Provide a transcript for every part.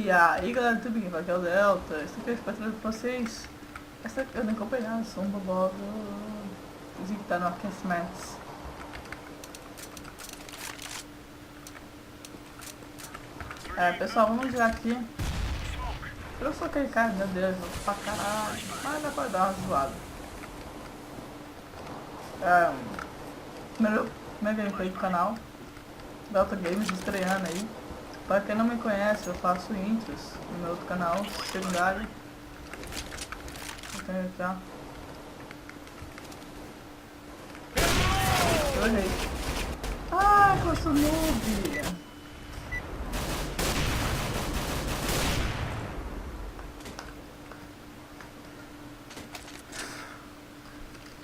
E aí galera, tudo bem? Aqui é o Delta. Estou aqui para trazer para vocês essa eu nem acompanhar, sou um bobogo que tá no aquecimento. Pessoal, vamos jogar aqui. Eu sou aquele cara, meu Deus, vou pra caralho, mas dá pra dar uma zoada. Primeiro gameplay do canal Delta Games, estreando aí. Para quem não me conhece, eu faço intros no meu outro canal secundário. Eu tenho aqui, ó. Eu errei. Ah, que eu sou noob!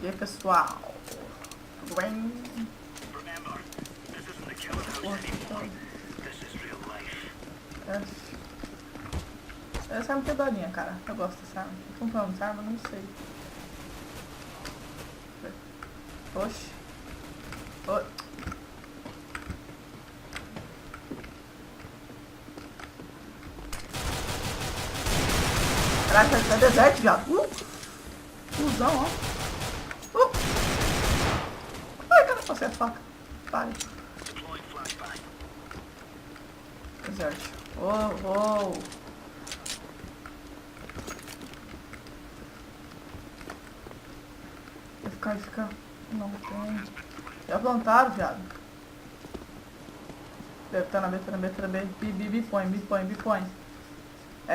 E aí, pessoal? Tudo bem? Essa arma que é daorinha, cara. Eu gosto dessa arma. Vou comprar essa arma, não sei. Oxi. Oi. Caraca, tá deserto, viado. Fusão, ó. Ai, cara, passei a faca. Pare. Deserto. Oh. Vai ficar. Não tem. Já plantaram, viado. Tá na B. B põe.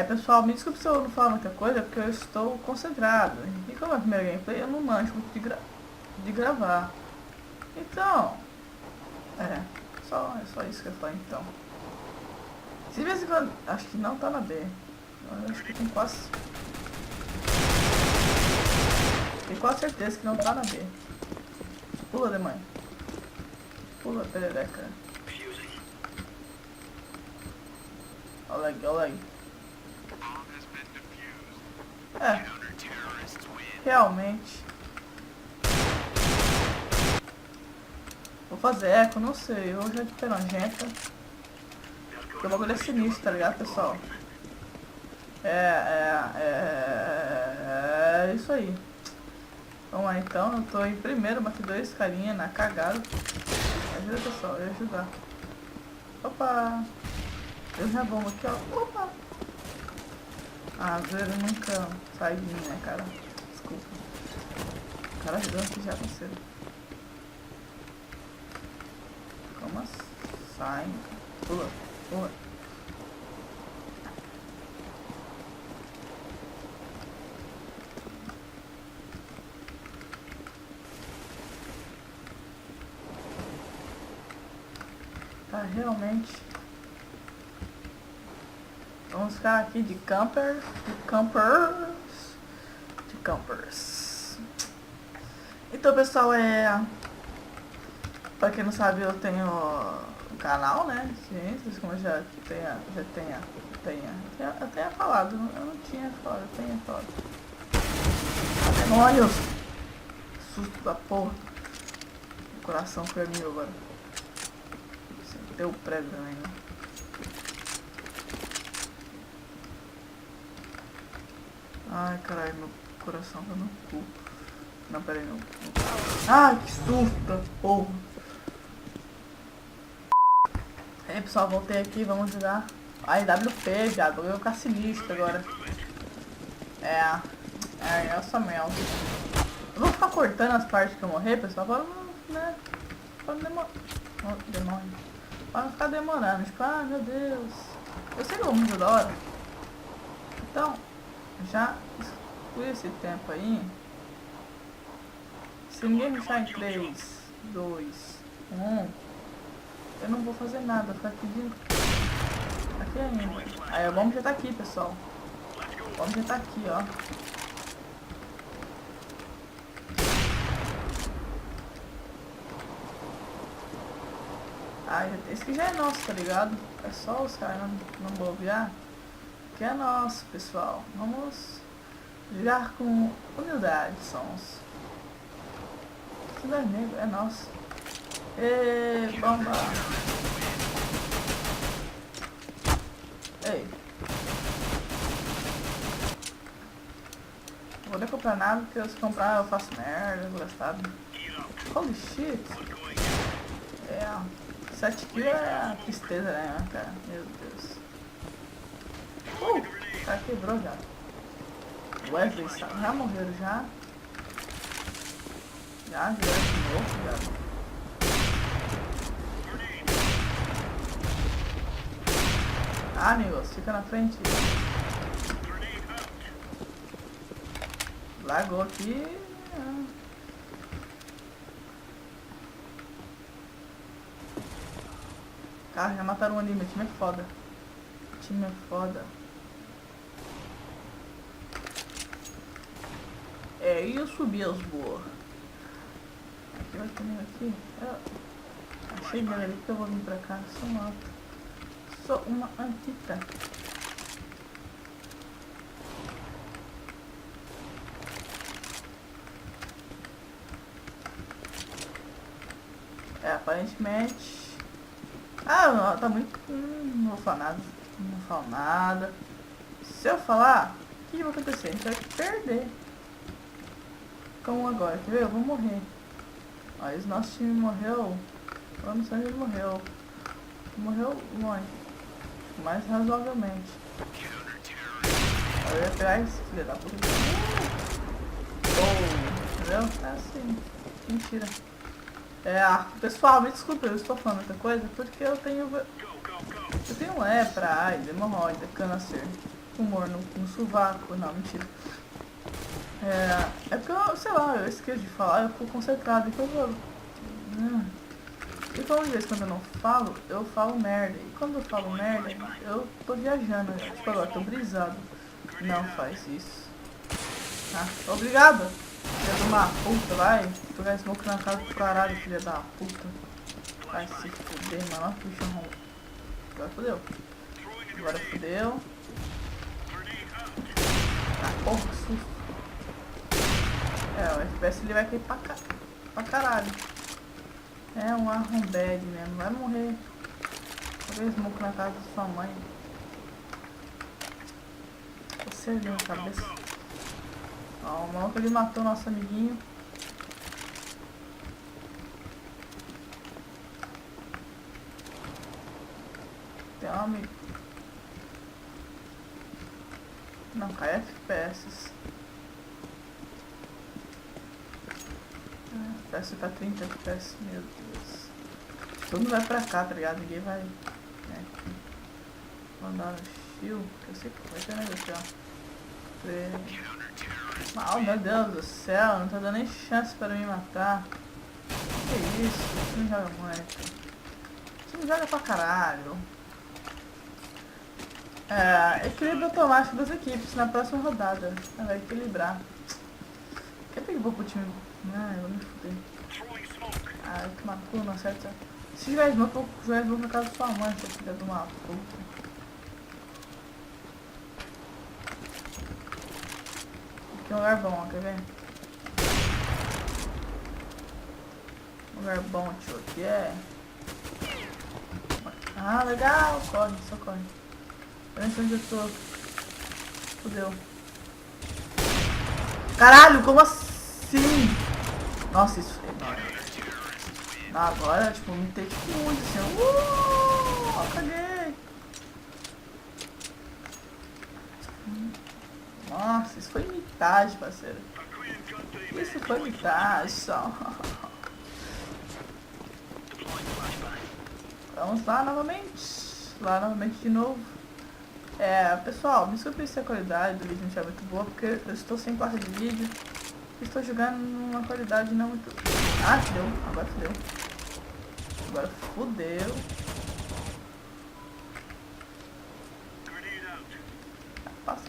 Pessoal, me desculpe se eu não falo muita coisa, porque eu estou concentrado. E como é a primeira gameplay, eu não manjo muito de gravar. Então. É só isso que eu falo, então. Se de vez em quando. Acho que não tá na B. Eu acho que tem quase. Tenho quase certeza que não tá na B. Pula, demônio. Pula, perereca. Olha aí. Realmente. Vou fazer eco, não sei. Hoje é de penogenta. Porque o bagulho é sinistro, tá ligado, pessoal? É isso aí. Vamos lá, então. Eu tô em primeiro, bati dois carinha na cagada. Ajuda, pessoal, eu ia ajudar. Opa! Eu já bomba aqui, ó. Opa! Ah, velho, nunca sai de mim, né, cara? Desculpa. O cara ajudando aqui já, parceiro. Como assim? Sai. Pula. Tá, realmente. Vamos ficar aqui de campers. Então, pessoal, pra quem não sabe, eu tenho um canal, né? Ciências, como eu já tenha falado. Eu não tinha falado, eu tenho falado. Demônios! Susto da porra. O coração foi meu agora. Deu prédio também, né? Ai, caralho, meu coração tá no cu. Não, peraí, não. Ai, que susto, porra. Aí, pessoal, voltei aqui, vamos jogar a IWP, viado. Eu vou ficar sinistro agora. É essa mesmo. Eu vou ficar cortando as partes que eu morrer, pessoal, pra não, né? Pra não demorar. Oh, demônio. Pra não ficar demorando. Tipo, ah, meu Deus. Eu sei que eu vou muito da hora. Então, já exclui esse tempo aí. Se ninguém me deixar em 3, 2, 1, eu não vou fazer nada, vou ficar pedindo aqui ainda. Aí, vamos já tá aqui, pessoal. Vamos já tá aqui, ó. Esse aqui já é nosso, tá ligado? É só os caras não bobear. Que é nosso, pessoal. Vamos jogar com humildade, sons. Que não é negro, é nosso. Bomba! Ei. Não vou nem comprar nada, porque se comprar eu faço merda, engraçado. Holy shit. É, 7 kills é tristeza, né, cara? Meu Deus. O cara quebrou já. Wesley já morreram já. Já de novo, já. Ah, amigos, fica na frente. Lagou aqui. Cara, já mataram um ali, meu time é foda. O time é foda. É isso mesmo. Aqui vai ter um aqui. Eu achei dele ali que eu vou vir pra cá. Sou uma antita. É, aparentemente... Ah, não, tá muito... não vou falar nada. Não falo nada. Se eu falar, o que vai acontecer? A gente vai perder. Como agora? Quer ver? Eu vou morrer. Mas nosso time morreu... Eu não sei onde ele morreu. Morreu longe. Mais razoavelmente. Eu ia pegar esse filho da puta. Oh, entendeu? É assim. Mentira. Pessoal, me desculpa, eu estou falando outra coisa porque eu tenho lepra, AIDS, hemorroida, câncer, tumor no sovaco. Não, mentira. É porque eu, sei lá, eu esqueço de falar, eu fico concentrado, então então, às vezes, quando eu não falo, eu falo merda. E quando eu falo merda, eu tô viajando. Tipo, agora, tô brisado. Não faz isso. Tá? Obrigado! Filha de uma puta, vai. Jogar smoke na casa do caralho, filha da puta. Vai se fuder, mano. Olha que bicho ruim. Agora fudeu. Agora fudeu. Ah, porra, que susto. O FPS ele vai cair pra caralho. É um arrombed mesmo, vai morrer. Joguei smoke na casa da sua mãe. Você viu a cabeça. Ó, o maluco ele matou nosso amiguinho. Tem um amigo. Não, cai FPS. FPS tá 30 FPS, meu Deus. Todo mundo vai pra cá, tá ligado? Ninguém vai. Mandar no shield, que eu sei que vai ter negócio, ó. Oh, meu Deus do céu, não tá dando nem chance para me matar. Que isso? Esse time joga muito. Esse time joga pra caralho. Equilíbrio automático das equipes na próxima rodada. Vai equilibrar. Quer pegar pro time? Eu vou me fuder. Que maluco, não acerta. Se tiver smoke, eu vou jogar smoke na casa da sua mãe, seu filho de uma puta. Aqui é um lugar bom, ó, quer ver? Um lugar bom, tio, aqui é... Ah, legal, corre, só corre. Eu nem sei onde eu tô. Fudeu. Caralho, como assim? Nossa, isso foi enorme. Agora, tipo, me tem tipo muito assim, caguei. Nossa, isso foi metade, parceiro. Isso foi metade só. Vamos lá novamente. Lá novamente de novo. Pessoal, me desculpe se a qualidade do vídeo não estiver muito boa, porque eu estou sem placa de vídeo. Estou jogando numa qualidade não muito... Ah, fudeu. Agora fudeu. Agora fudeu. Passa.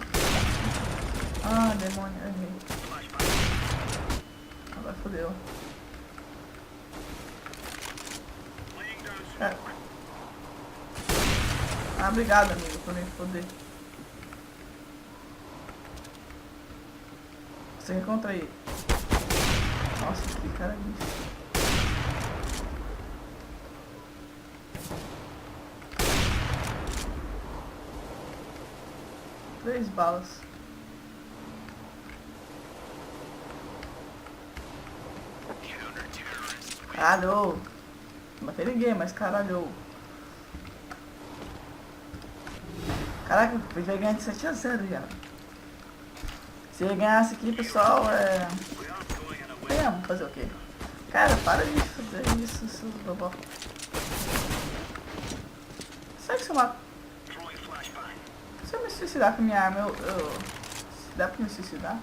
Ah, demônio, errei. Agora fudeu. Obrigado, amigo, por me foder. Você encontra aí. Nossa, que cara lixo. 3 balas. Caralho! Não matei ninguém, mas caralho! Caraca, eu vai ganhar de 7-0 já. Se ele ganhasse aqui, pessoal, fazer o quê? Cara, para de fazer isso, seus bobó. Sabe que se eu mato? Se eu me suicidar com minha arma, se dá pra me suicidar?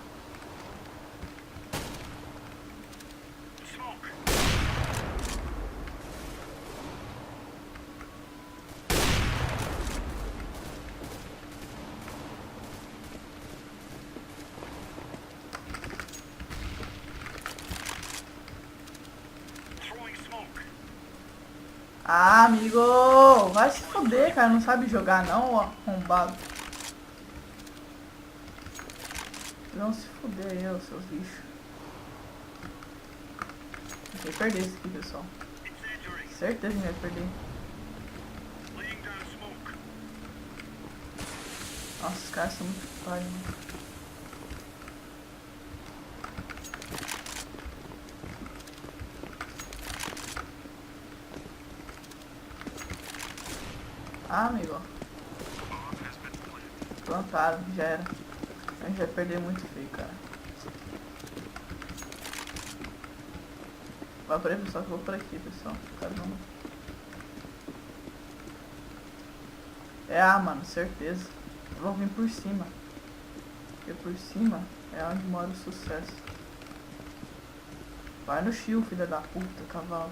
Ah, amigo! Vai se foder, cara. Não sabe jogar não, ó, arrombado. Não se fuder aí, ó, seus lixos. Vai perder isso aqui, pessoal. Certeza que vai perder. Nossa, os caras são muito falhos, mano. Ah, amigo. Plantado, já era. A gente vai perder muito feio, cara. Vai por aí, pessoal, que eu vou por aqui, pessoal. Caramba. Mano, certeza. Vão vir por cima. Porque por cima é onde mora o sucesso. Vai no shield, filha da puta, cavalo.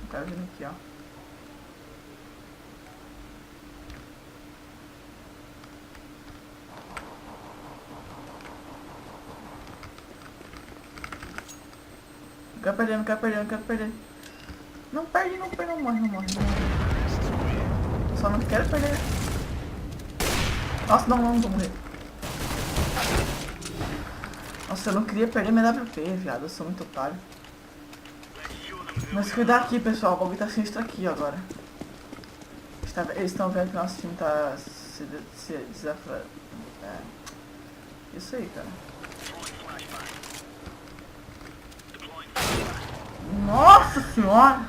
O cara vindo aqui, ó. Não quero perder, não quero perder, não quero perder. Não perde, não perde, não morre, não morre. Só não quero perder. Nossa, não vou morrer. Nossa, eu não queria perder minha WP, viado. Eu sou muito otário. Mas cuidar aqui, pessoal. O bagulho tá sinistro aqui agora. Eles estão vendo que nosso time tá se desafiando. Isso aí, cara. Nossa senhora!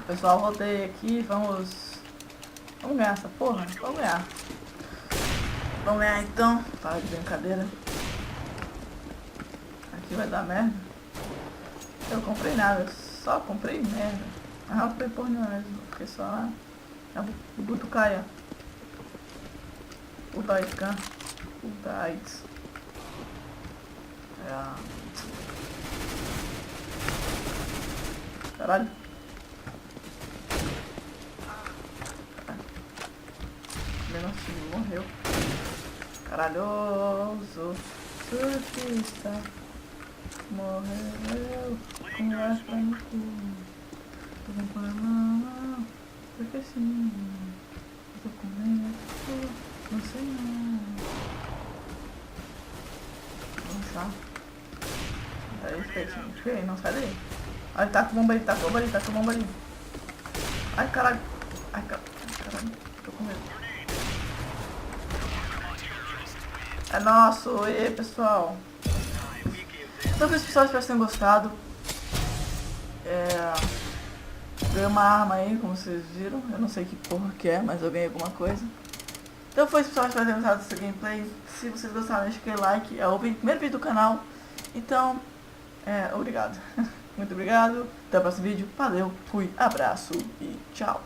Pessoal, voltei aqui. Vamos ganhar essa porra? Vamos ganhar. Vamos ganhar então. Para de brincadeira. Aqui vai dar merda. Eu comprei nada, só comprei merda. Ah, não comprei porra nenhuma mesmo, porque só lá. O Butucaia. O Daikan. O Daiks. Caralho. Meu time morreu. Caralhoso. Surfista. Morreu. Com essa no cu. Tô com a mão. Porque sim. Tô com medo. Não sei não. Vamos lá. Aí, feitinho. Não sai daí. Olha, ele tá com bomba ali, tá com bomba ali. Ai, caralho. Ai, caralho. Tô com medo. É nosso. E aí, pessoal. Então, pessoal, espero que tenham gostado. Ganhei uma arma aí, como vocês viram. Eu não sei que porra que é, mas eu ganhei alguma coisa. Então foi isso, pessoal. Espero que tenham gostado dessa gameplay. Se vocês gostaram, deixa aquele like. É o primeiro vídeo do canal. Então, obrigado. Muito obrigado. Até o próximo vídeo. Valeu, fui, abraço e tchau.